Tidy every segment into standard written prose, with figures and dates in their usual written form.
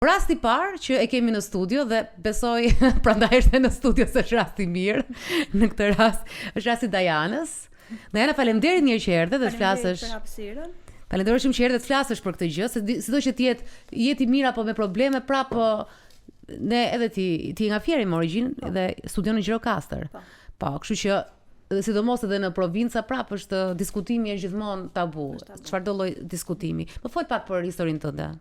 Rasti i parë që e kemi në studio dhe besoj prandaj është në studio se është rasti mirë. Në këtë rast është rasti Dajanës. Dajana, faleminderit mirë që erdhe dhe të flasësh. Për hapësirën. Faleminderit shumë që erdhe të flasësh për këtë gjë, se sido që jeti mirë apo me probleme, prapë ne edhe ti nga Fieri me origjinë dhe studion në Gjirokastër. Po, kështu që sidomos edhe në provinca prapë është diskutimi është gjithmonë tabu. Çfarëdo lloj diskutimi. Më fol pak për historinë tënde.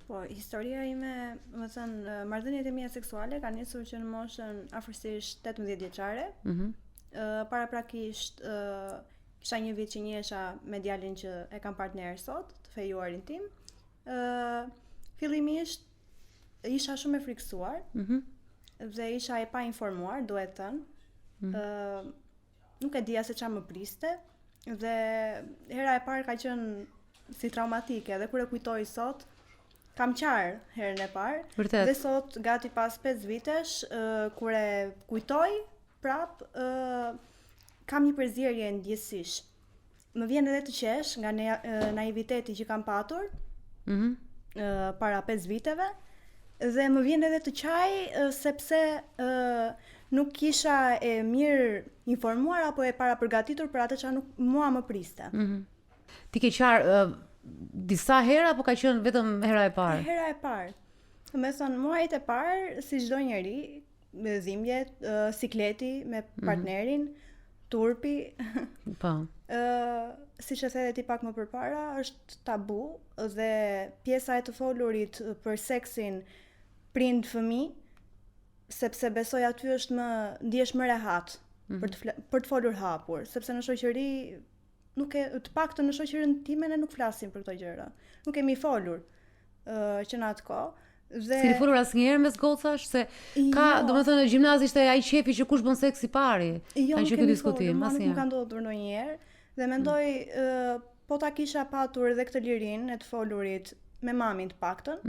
Po, historia ime, më thënë, marrëdhëniet e mia seksuale kanë nisur që në moshën afërsisht 18 vjeçare. Paraprakisht kisha një vit që njihesha me djalin që e kam partner sot, të fejuarin tim. Fillimisht isha shumë e friksuar dhe isha e pa informuar, duhet thënë. Nuk e dija se çfarë më priste dhe hera e parë ka qenë si traumatike dhe kur e kujtoj sot kam qarë herën e parë. Vërtet. Dhe sot gati pas 5 vitesh kur e kujtoj prap kam një përzierje ndjesish. Më vjen edhe të qesh nga naiviteti që kam patur para 5 viteve dhe më vjen edhe të qaj sepse nuk kisha e mirë informuar apo e para përgatitur për atë që nuk mua më priste. Ti ke qarë disa herë apo ka qenë vetëm hera e parë? Hera e parë. Me thënë, muajt e parë, si çdo njeri, me dhimbjet, sikleti me partnerin, turpi. Po. Siç e the ti pak më përpara, është tabu dhe pjesa e të folurit për seksin prind fëmijë, sepse besoj aty është ndihesh më rehat për të folur hapur, sepse në shoqëri të paktën në shoqërinë time ne nuk flasim për këto gjëra. Nuk kemi folur që në atë kohë. Dhe s'keni folur asnjëherë mes gocash se ka, domethënë gjimnazi ishte ai qefi që kush bën seks i pari. Jo, nuk kemi diskutim asnjëherë. Nuk ka ndodhur ndonjëherë dhe mendoj po ta kisha patur edhe këtë lirinë e të folurit me mamin të paktën.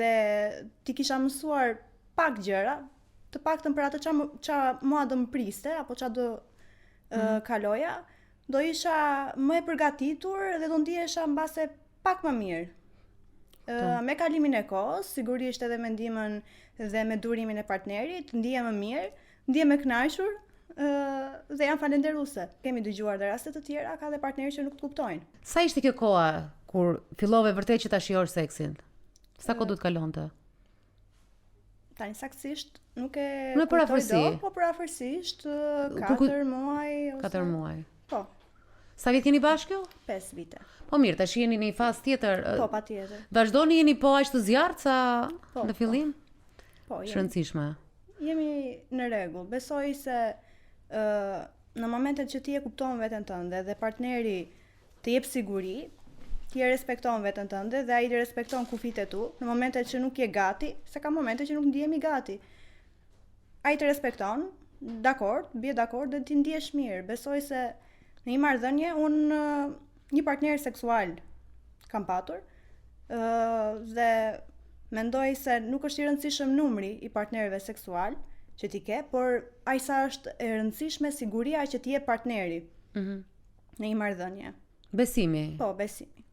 Dhe ti kisha mësuar pak gjëra, të paktën për atë ç'a mua do më priste apo ç'a do kaloja. Do isha më e përgatitur dhe do ndihesha mbase pak më mirë. Me kalimin e kohës, sigurisht edhe me ndihmën dhe me durimin e partnerit, ndihem më mirë, ndihem e kënaqur dhe jam falënderuese. Kemi dëgjuar dhe raste të tjera, ka dhe partnerë që nuk të kuptojnë. Sa ishte kjo koha kur fillove vërtet që ta shijosh seksin? Sa kohë do të kalonte? Tani saktësisht nuk e për afërsi. Po për afërsisht 4 muaj ose 4 muaj. Po. Sa vjet jeni bashkë? 5 vite. Po mirë, tash jeni në një fazë tjetër. Po, patjetër. Vazhdoni jeni po aq të zjarrt sa në fillim? Po, shëndësishme. Jemi në rregull. Besoj se në momentet që ti e kupton veten tënde dhe partneri të jep siguri, ti e respekton veten tënde dhe ai respekton kufit e tu, në momentet që nuk je gati, se ka momente që nuk ndihemi gati. Ai të respekton, bie dakord dhe ti ndihesh mirë. Besoj se në një marrëdhënie unë një partner seksual kam patur dhe mendoj se nuk është i rëndësishëm numri i partnerëve seksual që ti ke, por aq sa është e rëndësishme siguria që ti je partneri në një marrëdhënie. Besimi. Po, besimi.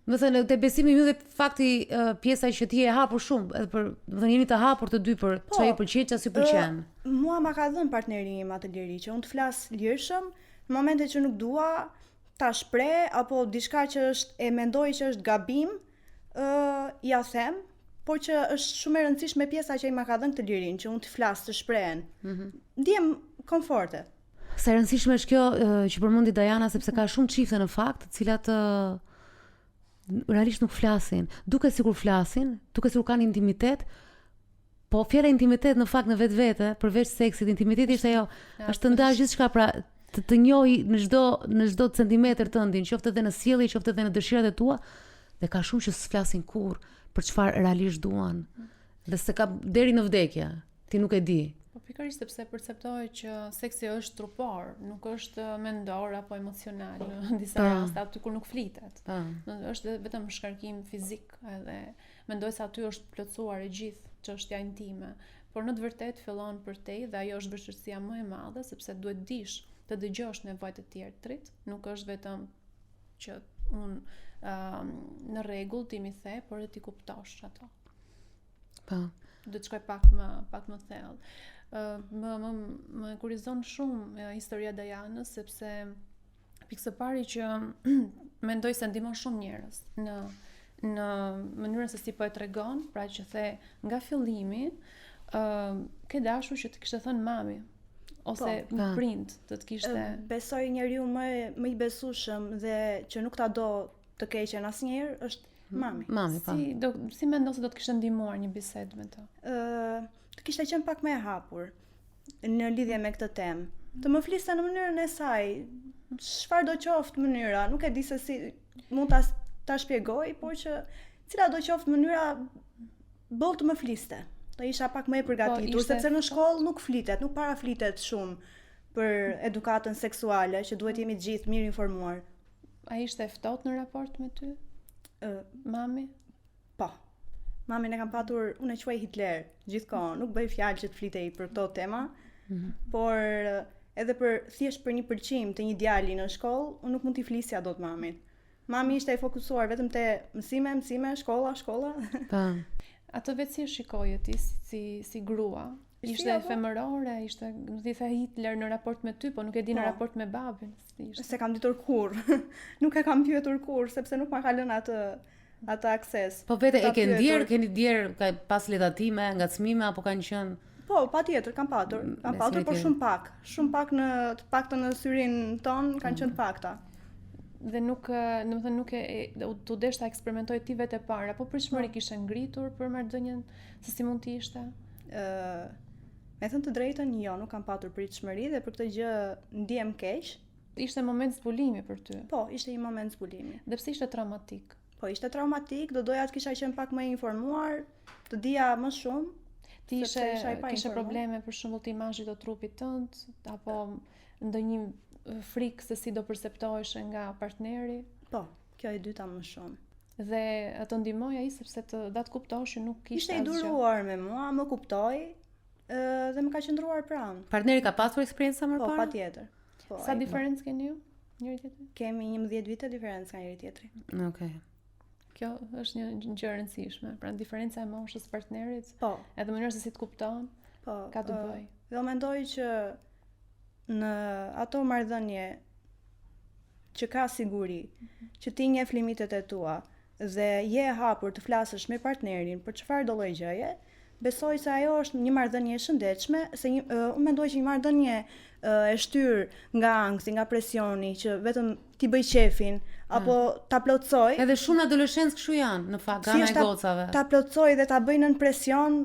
Më thënë, te besimi ju dhe fakti pjesa që ti e hapur shumë, edhe për, më thënë, jeni të hapur të dy për çfarë ju pëlqen, çfarë ju pëlqen. Mua ma ka dhënë partneri im atë liri që unë të flas lirshëm, në momente që nuk dua ta shpreh apo diçka që e mendoj që është gabim, ja them, por që është shumë e rëndësishme pjesa që ai ma ka dhënë këtë lirin, që unë të flas, të shprehen. Ndihem komforte. Sa e rëndësishme është kjo që përmendi Dajana, sepse ka shumë çifte në fakt, të cilat realisht nuk flasin. Duket sikur flasin, duket sikur kanë intimitet, po fjala intimitet në fakt në vetvete, përveç seksit, intimiteti është ajo, është të ndash gjithçka, pra të njohi në çdo centimetër tëndin, qoftë edhe në sjellje, qoftë edhe në dëshirat e tua, dhe ka shumë që s'flasin kurrë për çfarë realisht duan. Dhe se ka deri në vdekje, ti nuk e di. Po pikërisht sepse perceptohet që seksi është trupor, nuk është mendor apo emocional në disa raste, aty kur nuk flitet. Është vetëm shkarkim fizik, edhe mendoj se aty është plotësuar e gjithë çështja intime, por në të vërtetë fillon për te dhe ajo është vështirësia më e madhe, sepse duhet dish të dëgjosh nevojat e tjetrit, nuk është vetëm që unë në rregull ti mi the, por ti kuptosh ato. Po. Do të shkoj pak më thellë. Më kurizon shumë historia e Dajanës, sepse pikë së pari që mendoj se ndihmon shumë njerëz në mënyrën se si po e tregon, pra që the nga fillimi ke dashur që të kishte thënë mami ose një prind të kishte. Besoj njeriu më i besueshëm dhe që nuk ta do të keqen asnjëherë është mami. Mami, po. Si mendon se do të kishte ndihmuar një bisedë me të? Të kishte qenë pak më e hapur në lidhje me këtë temë. Të më fliste në mënyrën e saj, çfarë do qoftë mënyra, nuk e di se si mund ta shpjegoj, por që cila do qoftë mënyra boll të më fliste. Do isha pak më e përgatitur, sepse në shkollë nuk flitet, nuk paraflitet shumë për edukatën seksuale, që duhet jemi të gjithë mirë informuar. A ishte ftohtë në raport me ty? Mami? Po. Mamin e kam patur, unë e quaj Hitler, gjithkohon, nuk bëj fjalë që të flitej për këto tema, por edhe thjesht për një përqim të një djali në shkollë, unë nuk mund t'i flisja dot mamin. Mami ishte e fokusuar vetëm te mësime, shkolla. Po. Atë vetë si e shikoje ti si grua? Ishte femërore, ishte, nuk di the Hitler në raport me ty, po nuk e di në raport me babin. Se kam ditur kurr. Nuk e kam pyetur kurr, sepse nuk ma ka lënë atë akses. Po vete e keni djerë ka pas letatime, ngacmime apo kanë qenë? Po, patjetër kam patur. Kam patur, por shumë pak. Shumë pak të paktën në syrin ton kanë qenë pakta. Dhe nuk u desh ta eksperimentoj ti vetë e para, po pritshmëri kishte ngritur për marrëdhënien se si mund të ishte? Me thënë të drejtën, jo, nuk kam patur pritshmëri dhe për këtë gjë ndihem keq. Ishte moment zbulimi për ty? Po, ishte një moment zbulimi. Dhe pse ishte traumatik? Po, ishte traumatik, do doja të kisha qenë pak më informuar, të dija më shumë. Ti kishe probleme për shembull të imazhit të trupit tënd, apo ndonjë frikë se si do perceptoheshe nga partneri? Po, kjo e dyta më shumë. Dhe atë ndihmoi ai sepse të datë kuptosh që nuk kishte asgjë. Ishte i duruar me mua, më kuptoi dhe më ka qëndruar pranë. Partneri ka pasur eksperiencë më parë? Po, patjetër. Po, sa diferencë keni ju njëri tjetrit? Kemi 11 vite diferencë nga njëri tjetri. Okej. Kjo është një gjë e rëndësishme, pra diferenca e moshës partnerit, po, edhe mënyra se si të kupton, po, ka të bëjë. Dhe mendoj që në ato marrëdhënie që ka siguri, që ti njeh limitet e tua dhe je e hapur të flasësh me partnerin për çfarë do lloj gjëje, besoj se ajo është një marrëdhënie e shëndetshme, se unë mendoj që një marrëdhënie e shtyr nga ankthi, nga presioni, që vetëm ti bëj qefin apo ta plotsoj. Edhe shumë adoleshencë kështu janë, në fakt, gama e gocave. Ta plotsoj dhe ta bëj nën presion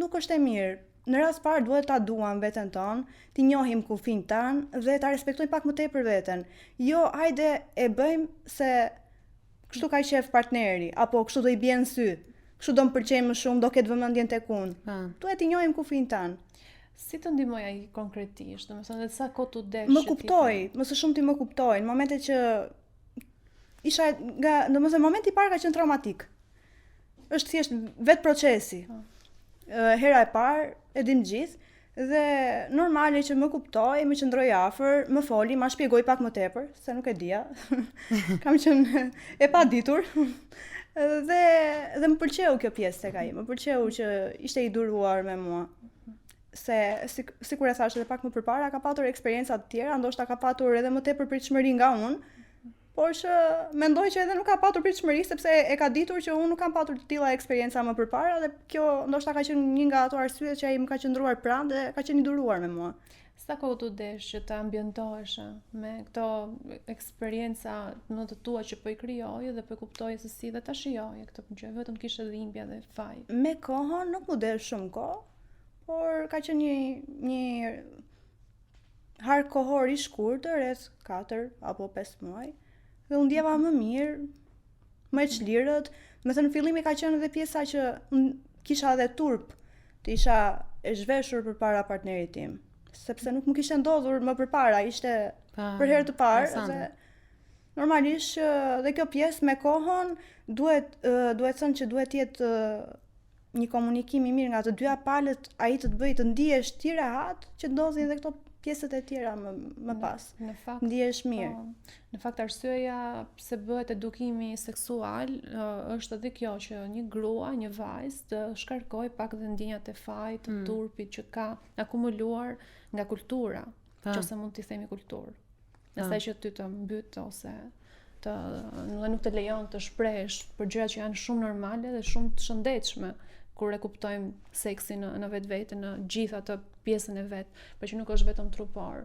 nuk është e mirë. Në rast parë duhet ta duam veten tonë, ti njohim kufin tan dhe ta respektojmë pak më tepër veten. Jo, hajde e bëjmë se kështu ka qef partneri, apo kështu do i bie në sy. Kështu do më pëlqej më shumë, do ketë vëmendjen tek unë. Duhet ti njohim kufin tan. Si të ndihmoj ai konkretisht? Domethënë sa kohë tu desh? Më kuptoi, më së shumti më kuptoi, në momentet që isha domethënë momenti i parë ka qenë traumatik. Është thjesht vetë procesi. Hera e parë e dim gjithë dhe normale që më kuptoi, më qëndroi afër, më foli, ma shpjegoi pak më tepër, se nuk e dija. Kam qenë e paditur. Dhe më pëlqeu kjo pjesë tek ai. Më pëlqeu që ishte i duruar me mua. Se sikur e thash edhe pak më përpara, ka patur eksperienca të tjera, ndoshta ka patur edhe më tepër pritshmëri nga unë, por që mendoj që edhe nuk ka patur pritshmëri sepse e ka ditur që unë nuk kam patur të tilla eksperienca më përpara dhe kjo ndoshta ka qenë një nga ato arsyet që ai më ka qëndruar pranë dhe ka qenë i duruar me mua. Sa kohë tu desh që të ambientohesh me këto eksperienca më të tua që po i krijoje dhe po kuptoje se si dhe ta shijoje këtë gjë, vetëm kishe dhimbje dhe faj. Me kohën nuk më desh shumë kohë, por ka qenë një hark kohor i shkurtër, rreth 4 apo 5 muaj. Dhe unë ndjeva më mirë, më e çlirët, me thënë në fillimi ka qenë edhe pjesa që kisha edhe turp, të isha e zhveshur përpara partnerit tim, sepse nuk më kishte ndodhur më përpara, ishte për herë të parë, dhe normalisht dhe kjo pjesë me kohën duhet thënë që duhet jetë një komunikim i mirë nga të dyja palët, ai të bëjë të ndihesh ti rehat që ndodhin edhe këto pjesët e tjera më pas. Në fakt, ndihesh mirë. Në fakt arsyeja pse bëhet edukimi seksual është edhe kjo që një grua, një vajzë të shkarkoj pak dhe ndjenjat e fajit, të turpit që ka akumuluar nga kultura, nëse mund t'i themi kulturë. Nëse që ty të mbyt ose nuk të lejon të shpresh për gjëra që janë shumë normale dhe shumë të shëndetshme kur e kuptojmë seksin në vetvete, në gjithë atë pjesën e vet, por që nuk është vetëm trupor.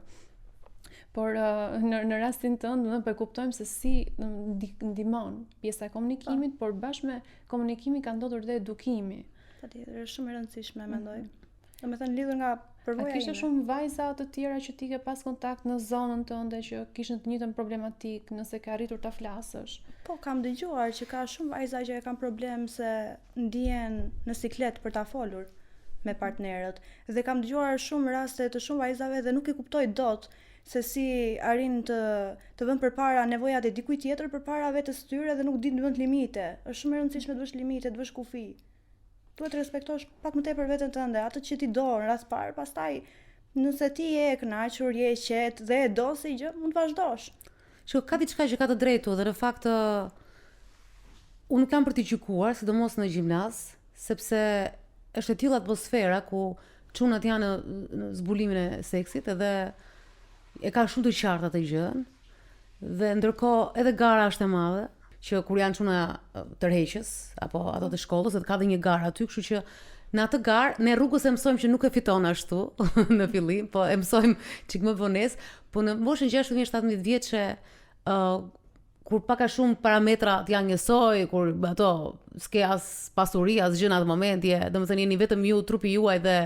Por në rastin tënd, po e kuptojmë se si ndihmon pjesa e komunikimit, por bashkë me komunikimin ka ndodhur dhe edukimi. Patjetër, është shumë e rëndësishme mendoj. Domethënë lidhur nga përvoja ime. Kishte shumë vajza të tjera që ti ke pas kontakt në zonën tënde që kishin të njëjtën problematik, nëse ke arritur ta flasësh? Po, kam dëgjuar që ka shumë vajza që kanë problem se ndihen në siklet për ta folur me partnerët. Dhe kam dëgjuar shumë raste të shumë vajzave dhe nuk e kuptoj dot se si arrin të vënë përpara nevojat e dikujt tjetër përpara vetes tyre dhe nuk din të vënë limite. Është shumë e rëndësishme të vësh limite, të vësh kufi. Duhet të respektosh pak më tepër veten tënde, atë që ti do në rast parë, pastaj nëse ti je e kënaqur, je e qetë dhe e do si gjë, mund të vazhdosh. Që ka diçka që ka të drejtu dhe në fakt unë nuk jam për t'i gjykuar, sidomos në gjimnaz, sepse është e tillë atmosfera ku çunat janë në zbulimin e seksit edhe e ka shumë të qartë atë gjën. Dhe ndërkohë edhe gara është e madhe, që kur janë çuna tërheqës apo ato të shkollës, dhe ka dhe një garë aty, kështu që në atë garë ne rrugës e mësojmë që nuk e fiton ashtu në fillim, po e mësojmë çik më vonesë, po në moshën 16-17 vjeçe kur pak a shumë parametrat janë njësoj, kur ato s'ke as pasuri, as gjë në atë moment, domethënë jeni vetëm ju, trupi juaj dhe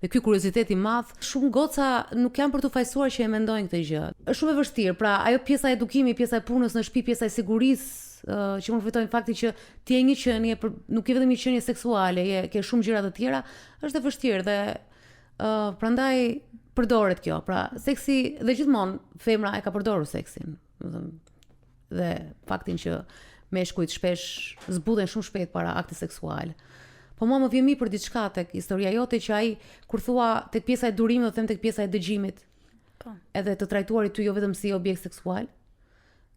ky kuriozitet i madh, shumë goca nuk janë për të fajsuar që e mendojnë këtë gjë. Është shumë e vështirë, pra ajo pjesa e edukimit, pjesa e punës në shtëpi, pjesa e sigurisë që mund fitojnë fakti që ti je një qenie, nuk je vetëm një qenie seksuale, ke shumë gjëra të tjera, është e vështirë dhe prandaj përdoret kjo. Pra seksi dhe gjithmonë femra e ka përdorur seksin. Dhe faktin që meshkujt shpesh zbuten shumë shpejt para aktit seksual. Po mua më vjen mirë për diçka tek historia jote që ai kur thua tek pjesa e durimit, do them tek pjesa e dëgjimit. Po. Edhe të trajtuarit ty jo vetëm si objekt seksual,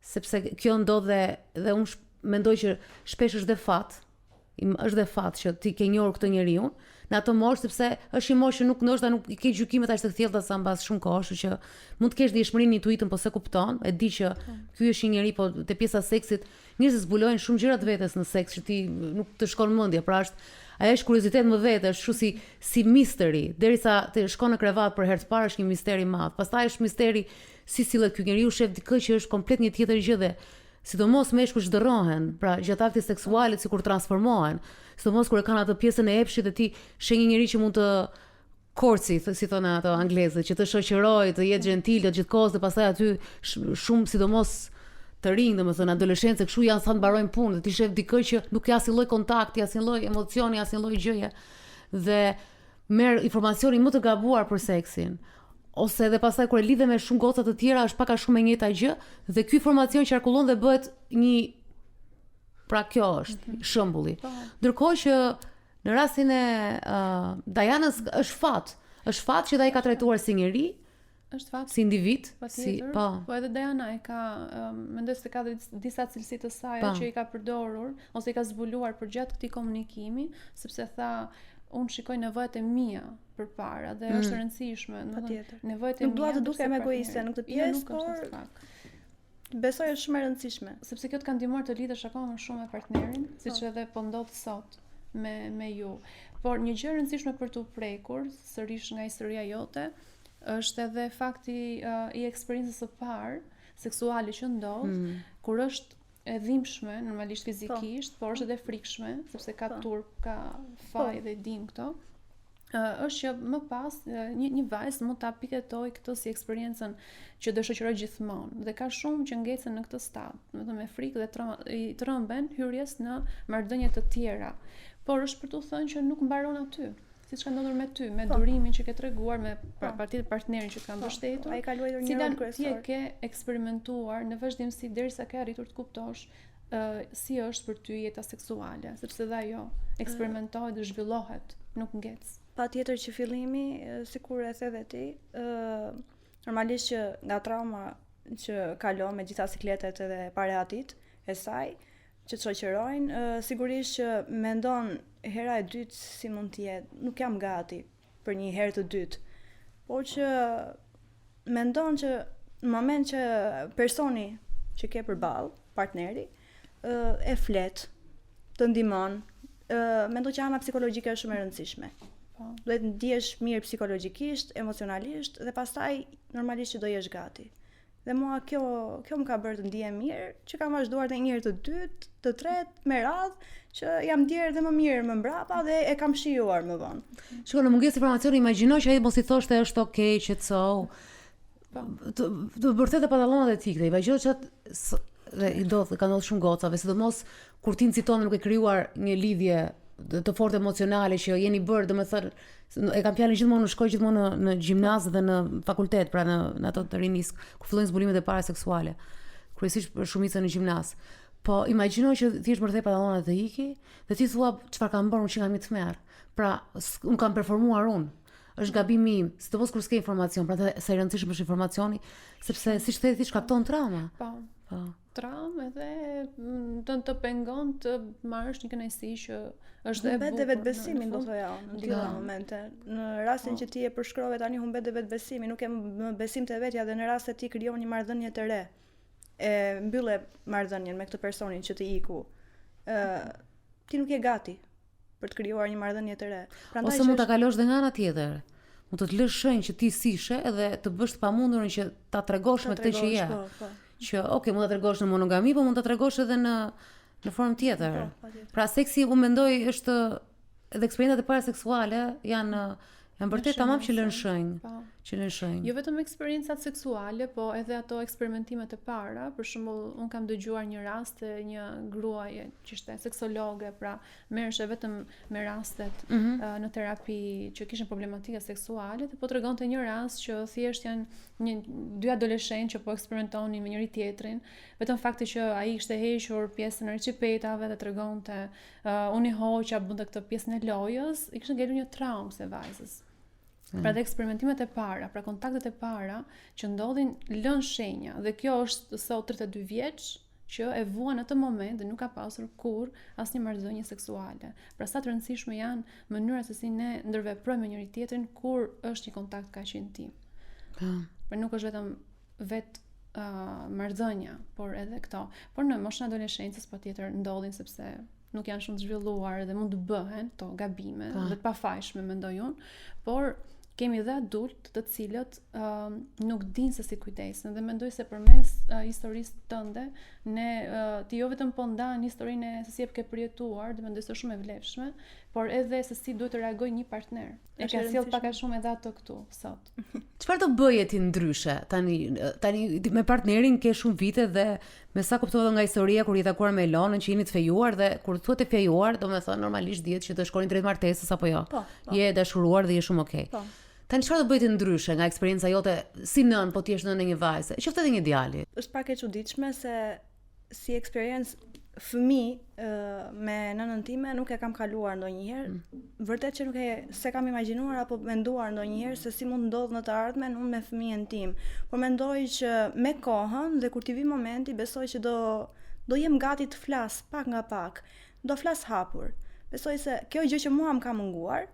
sepse kjo ndodh dhe unë mendoj që shpesh është dhe fat që ti ke njohur këtë njeriu në atë moshë, sepse është një moshë që ndoshta nuk i ke gjykimet aq të thjellta sa mbas shumë kohësh, që mund të kesh dëshmërinë intuitën, po se kupton, e di që ky është një njeri, po te pjesa seksit njerëzit zbulojnë shumë gjëra të vetes në seks që ti nuk të shkon mendja, pra ajo është kuriozitet më vetë, është kështu si misteri, derisa të shkon në krevat për herë të parë është një misteri i madh. Pastaj është misteri si sillet ky njeriu, shef dikë që është komplet një tjetër gjë dhe sidomos meshkujt zhderrohen, pra gjatë aktit seksualit sikur transformohen, sidomos kur e kanë atë pjesën e epshit dhe ti sheh një njerëz që mund të korci, si thonë ato anglezët, që të shoqërojë, të jetë gentil gjithkohës dhe pastaj aty shumë sidomos të rinj, domethënë adoleshencë, kështu janë sa të mbarojnë punën, dhe ti shef dikë që nuk ka asnjë lloj kontakti, asnjë lloj emocioni, asnjë lloj gjëje dhe merr informacioni më të gabuar për seksin. Ose edhe pastaj kur e lidhe me shumë goca të tjera është pak a shumë e njëjta gjë dhe ky informacion qarkullon dhe bëhet një, pra kjo është shembulli. Ndërkohë që në rastin e Dianës është fat që ai ka trajtuar si njeri, është fat si individ, po edhe Diana e ka mendoj se ka disa cilësi të saj që i ka përdorur ose i ka zbuluar përgjatë këtij komunikimi, sepse tha unë shikoj nevojat e mia përpara dhe është e rëndësishme, nevojat e mia. Nuk dua të dukem egoiste në këtë pjesë, por besoj është shumë e rëndësishme, sepse kjo të ka ndihmuar të lidhesh akoma më shumë me partnerin, siç edhe po ndodh sot me ju. Por një gjë e rëndësishme për t'u prekur sërish nga historia jote është edhe fakti i eksperiencës së parë seksuale që ndodh, kur është e dhimbshme, normalisht fizikisht, por është edhe frikshme, sepse ka turp, ka faj dhe dim këto. Është që më pas një vajzë mund ta piketoj këtë si eksperiencën që do shoqëroj gjithmonë dhe ka shumë që ngecën në këtë stad, domethënë me frikë dhe i trëmben hyrjes në marrëdhënie të tjera. Por është për t'u thënë që nuk mbaron aty. Siç ka ndodhur me ty, me durimin që ke treguar, me partnerin që të ka mbështetur, ai ka luajtur një rol kryesor. Ti e ke eksperimentuar në vazhdimsi derisa ke arritur të kuptosh si është për ty jeta seksuale, sepse dhe ajo eksperimentohet dhe zhvillohet, nuk ngec. Patjetër që fillimi, sikur e the dhe ti, normalisht që nga trauma që kalon me gjitha sikletet edhe pareatit e saj, që të shoqërojnë, sigurisht që mendon hera e dytë si mund të jetë, nuk jam gati për një herë të dytë, por që mendon që në moment që personi që ke përballë, partneri, e flet, të ndihmon, mendoj që ana psikologjike është shumë e rëndësishme. Duhet të ndihesh mirë psikologjikisht, emocionalisht dhe pastaj normalisht që do jesh gati. Dhe mua kjo më ka bërë të ndihem mirë, që kam vazhduar edhe një herë të dytë, të tretë, me radhë, që jam ndjerë dhe më mirë më mbrapa dhe e kam shijuar më vonë. Shiko, në mungesë informacioni, imagjino që ai mos i thoshte është okay, qetësou. Të vërtetë pantallonat e tikë, imagjino që dhe i ka ndodhur shumë gocave, sidomos kur ti nxiton nuk e krijuar një lidhje të fortë emocionale që jeni bërë, domethënë e kam fjalën gjithmonë, shkoj gjithmonë në gjimnaz dhe në fakultet, pra në ato të rinis kur fillojnë zbulimet e para seksuale. Kryesisht për shumicën në gjimnaz. Po imagjino që thjesht mërthej pantallonat dhe iki, dhe ti thua çfarë kam bërë, që kam i tmerr. Pra, un kam performuar unë. Është gabimi im, sidomos kur s'ke informacion, pra sa i rëndësishëm është informacioni, sepse siç thëti ti shkakton trauma. Po. Traumë edhe të pengon të marrësh një kënaqësi që është e bukur. Humbet dhe vetbesimin, do thoya unë, në tilla momente. Në rastin që ti e përshkrove tani humbet dhe vetbesimin, nuk ke më besim te vetja dhe në rast se ti krijon një marrëdhënie të re, e mbylle marrëdhënien me këtë personin që të iku, ti nuk je gati për të krijuar një marrëdhënie të re. Prandaj ose mund ta kalosh dhe nga ana tjetër. Mund të lësh shenjë që ti sishe edhe të bësh të pamundurin që ta tregosh me këtë që je. Që mund ta tregosh në monogami, po mund ta tregosh edhe në formë tjetër. Pra seksi unë mendoj është edhe eksperiencat e para seksuale janë vërtet tamam që lën shenjë. Jo vetëm eksperiencat seksuale, po edhe ato eksperimentimet e para. Për shembull, un kam dëgjuar një rast të një gruaje që ishte seksologe, pra merreshe vetëm me rastet në terapi që kishin problematika seksuale, dhe po tregonte një rast që thjesht janë dy adoleshentë që po eksperimentonin me njëri tjetrin, vetëm fakti që ai kishte hequr pjesën e recipetave dhe tregonte unë i hoqa bënte këtë pjesën e lojës, i kishte ngelur një traumë se vajzës. Pra dhe eksperimentimet e para, pra kontaktet e para që ndodhin lën shenja, dhe kjo është sot 32 vjeç që e vuan në atë moment dhe nuk ka pasur kur asnjë marrëdhënie seksuale. Pra sa të rëndësishme janë mënyrat se si ne ndërveprojmë me njëri tjetrin kur është një kontakt kaq intim. Pra nuk është vetëm marrëdhënia, por edhe këto. Por në moshën e adoleshencës patjetër ndodhin sepse nuk janë shumë të zhvilluar dhe mund të bëhen to gabime dhe të pafajshme, mendoj unë, por kemi dhe adult të cilët nuk dinë se si kujdesen, dhe mendoj se përmes historisë tënde ti jo vetëm po ndan historinë se si e ke përjetuar, dhe mendoj se është shumë e vlefshme, por edhe se si duhet të reagojë një partner. E ka sjell pak a shumë edhe ato këtu sot. Çfarë do bëje ti ndryshe? Tani me partnerin ke shumë vite dhe me sa kuptova nga historia kur i takuar me Elonën që jeni të fejuar, dhe kur thuhet të fejuar, domethënë normalisht dihet që të shkonin drejt martesës apo jo. Je dashuruar dhe je shumë okay. Tani çfarë do bëje ti ndryshe nga eksperienca jote si nën, po ti je nën e një vajze, qoftë edhe një djali? Është pak e çuditshme se si eksperiencë fëmijë me nënën time nuk e kam kaluar ndonjëherë. Vërtet që nuk se kam imagjinuar apo menduar ndonjëherë se si mund ndodh në të ardhmen unë me fëmijën tim. Por mendoj që me kohën dhe kur t'i vi momenti, besoj që do jem gati të flas pak nga pak. Do flas hapur. Besoj se kjo gjë që mua më ka munguar,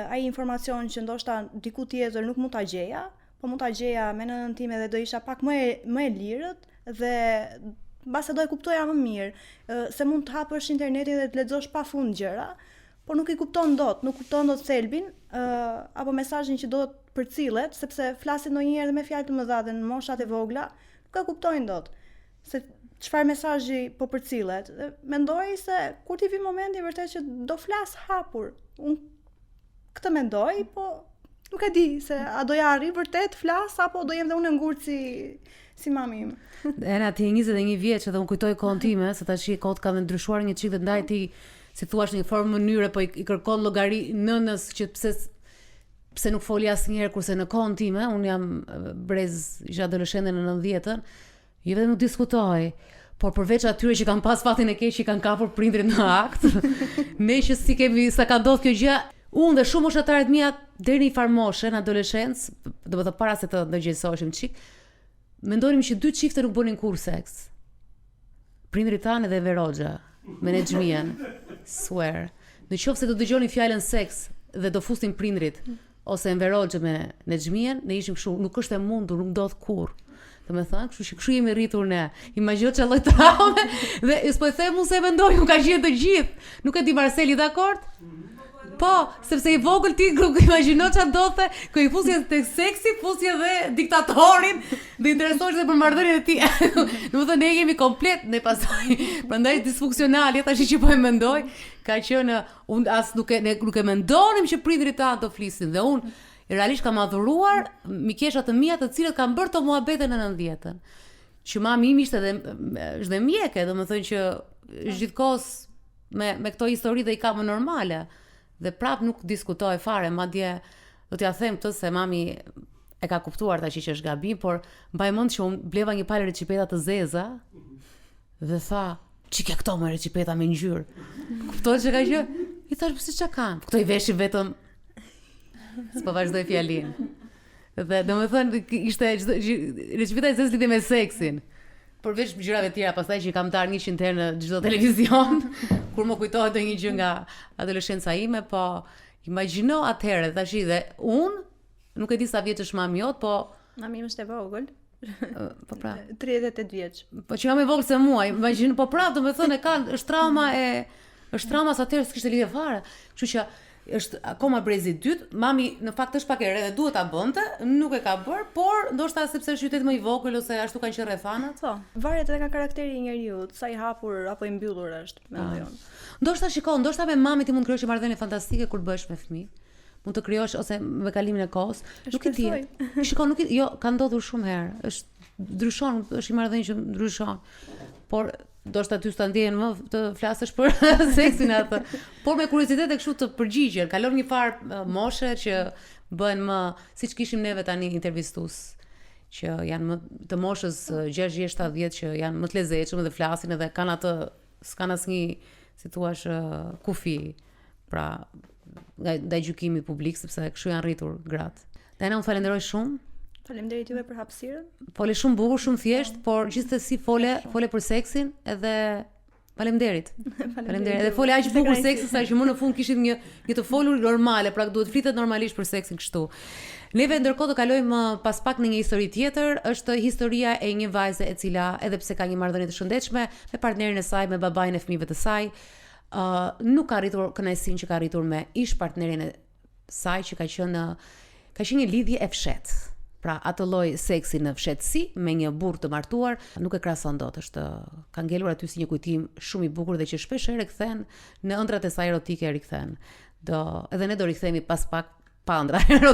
ai informacion që ndoshta diku tjetër nuk mund ta gjeja, po mund ta gjeja me nënën time dhe do isha pak më e lirët dhe mbase do e kuptoja më mirë, se mund të hapësh internetin dhe të lexosh pafund gjëra, por nuk i kupton dot, nuk kupton dot thelbin apo mesazhin që do të përcillet, sepse flasin ndonjëherë edhe me fjalë të mëdha dhe në moshat e vogla, nuk e kuptojnë dot se çfarë mesazhi po përcillet. Mendoj se kur t'i vi momenti vërtet që do flas hapur. Unë këtë mendoj, po nuk e di se a do ja arri vërtet flas apo do jem dhe unë ngurtë si mami im. Ena, ti je 21 vjeç dhe unë kujtoj kohën time, se tash kohët kanë ndryshuar një çik dhe ndaj ti, si thua, në një formë mënyre, po i kërkon llogari nënës që pse nuk foli asnjëherë, kurse në kohën time, unë jam brez, isha adoleshente në 90-ën, jo vetëm nuk diskutoj, por përveç atyre që kanë pas fatin e keq që kanë kapur prindrit në akt, ne që si kemi sa ka ndodhur kjo gjë, Unë dhe shumë moshatarët mia deri në një farë moshe në adoleshencë, domethënë para se të ndërgjegjësoheshim çik, mendonim që dy çifte nuk bënin kur seks. Prindrit tanë dhe Veroxha me Nexhmien. Swear. Në qoftë se do dëgjonin fjalën seks dhe do fusnin prindrit ose Veroxha me Nexhmien, ne ishim kështu, nuk është e mundur, nuk ndodh kurrë. Domethënë, kështu jemi rritur ne. Imagjino çfarë lloj traume dhe s'po e them unë se mendoj, unë ka gjetë të gjithë. Nuk e di Marceli, dakord? Po, sepse i vogël ti imagjino çfarë ndodhte, kur i fusje tek seksi, fusje dhe diktatorin, dhe interesohesh edhe për marrëdhënien e tij. Domethënë ne jemi komplet, ne pasoj. Prandaj disfunksionale, tash që po e mendoj, ka qenë unë as nuk e mendonim që prindrit tanë të flisin dhe unë realisht kam adhuruar mikesha të mia të cilët kanë bërë to muhabete në 90-ën. Që mami im ishte dhe mjeke, domethënë që gjithkohës me këto histori dhe i kam normale. Dhe prap nuk diskutoj fare, madje do t'ja them këtë se mami e ka kuptuar tash që është gabim, por mbaj mend që unë bleva një palë recipeta të zeza dhe tha, "Çike këto me recipeta me ngjyrë." Kupton çka ka qenë? I thash, "Pse çka kanë? Këto i veshin vetëm." S'po vazhdoj fjalin. Dhe domethënë ishte recipeta e zezë lidhje me seksin. Përveç gjërave tjera, pastaj që i kam darë 100 herë në çdo televizion, kur më kujtohet ndonjë gjë nga adoleshenca ime, po imagjino atëherë tash dhe unë nuk e di sa vjeç është mami jot, po mami im është e vogël. Po pra, 38 vjeç. Po që jam e vogël se mua, imagjino, po pra, domethënë është trauma sa atëherë s'kishte lidhje fare. Kështu që është akoma brezi i dytë, mami në fakt është pak e re dhe duhet ta bënte, nuk e ka bër, por ndoshta sepse është qytet më i vogël ose ashtu kanë qenë rrethanat. Po, varet edhe nga karakteri i njeriu, sa i hapur apo i mbyllur është, mendoj unë. Ndoshta me mamit ti mund të krijosh një marrëdhënie fantastike kur bëhesh me fëmijë. Mund të krijosh ose me kalimin e kohës. Nuk e di. Shikoj, jo, ka ndodhur shumë herë. Ndryshon, është një marrëdhënie që ndryshon. Por ndoshta ty s'ta ndjen më të flasësh për seksin atë. Por me kuriozitet e kështu të përgjigjen, kalon një farë moshe që bëhen më siç kishim neve tani intervistues që janë më të moshës 60-70 që janë më të lezetshëm dhe flasin edhe kanë atë s'kan asnjë si thua kufi. Pra ndaj gjykimit publik sepse kështu janë rritur gratë. Dana, unë falenderoj shumë. Faleminderit juve për hapësirën. Fole shumë bukur, shumë thjesht, por gjithsesi fole për seksin edhe faleminderit. Faleminderit. Edhe fole aq bukur seksin sa që më në fund kishim një të folur normale, pra duhet flitet normalisht për seksin kështu. Neve ndërkohë do kalojmë pas pak në një histori tjetër, është historia e një vajze e cila edhe pse ka një marrëdhënie të shëndetshme me partnerin e saj, me babain e fëmijëve të saj, nuk ka arritur kënaqësinë që ka arritur me ish partnerin e saj që ka qenë një lidhje e fshehtë. Pra atë lloj seksi në fshehtësi me një burr të martuar nuk e krahason dot, ka ngelur aty si një kujtim shumë i bukur dhe që shpesh herë kthen në ëndrat e saj erotike rikthen. Edhe ne do rikthehemi pas pak pa ëndra